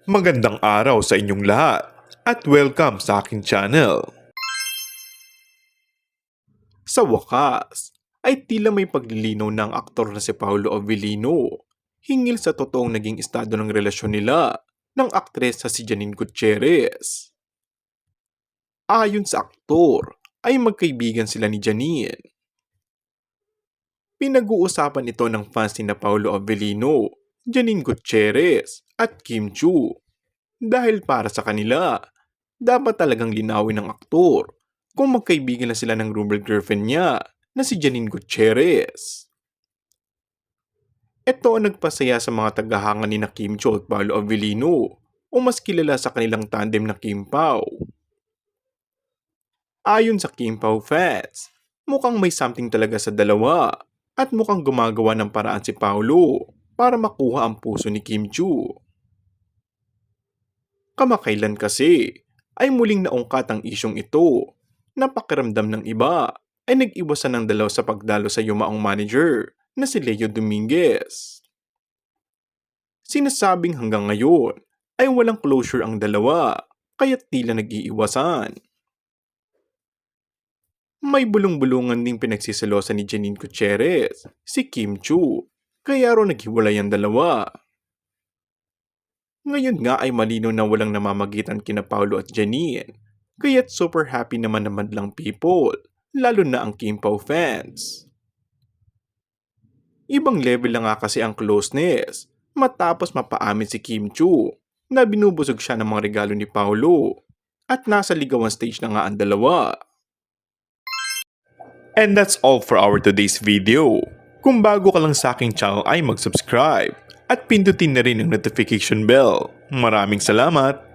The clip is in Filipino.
Magandang araw sa inyong lahat at welcome sa aking channel. Sa wakas, ay tila may paglilinaw ng aktor na si Paolo Avellino hinggil sa totoong naging estado ng relasyon nila ng aktres na si Janine Gutierrez. Ayon sa aktor, ay magkaibigan sila ni Janine. Pinag-uusapan ito ng fans ni na Paolo Avellino, Janine Gutierrez at Kim Chiu. Dahil para sa kanila, dapat talagang linawin ng aktor kung magkaibigan na sila ng rumored girlfriend niya na si Janine Gutierrez. Ito ang nagpasaya sa mga tagahanga ni na Kim Chiu at Paolo Avellino o mas kilala sa kanilang tandem na Kim Pao. Ayon sa Kim Pao fans, mukhang may something talaga sa dalawa at mukhang gumagawa ng paraan si Paolo para makuha ang puso ni Kim Chiu. Kamakailan kasi ay muling naungkat ang isyong ito na pakiramdam ng iba ay nag-iwasan ng dalaw sa pagdalo sa yumaong manager na si Leo Dominguez. Sinasabing hanggang ngayon ay walang closure ang dalawa kaya't tila nag-iiwasan. May bulong-bulungan ding pinagsisalosan ni Janine Gutierrez, si Kim Chiu, kaya raw naghiwalay ang dalawa. Ngayon nga ay malinaw na walang namamagitan kina Paolo at Janine, kaya't super happy naman ng madlang people, lalo na ang Kim Pao fans. Ibang level na nga kasi ang closeness, matapos mapaamin si Kim Chiu na binubusog siya ng mga regalo ni Paolo, at nasa ligawan stage na nga ang dalawa. And that's all for our today's video. Kung bago ka lang sa aking channel ay mag-subscribe at pindutin na rin ang notification bell. Maraming salamat!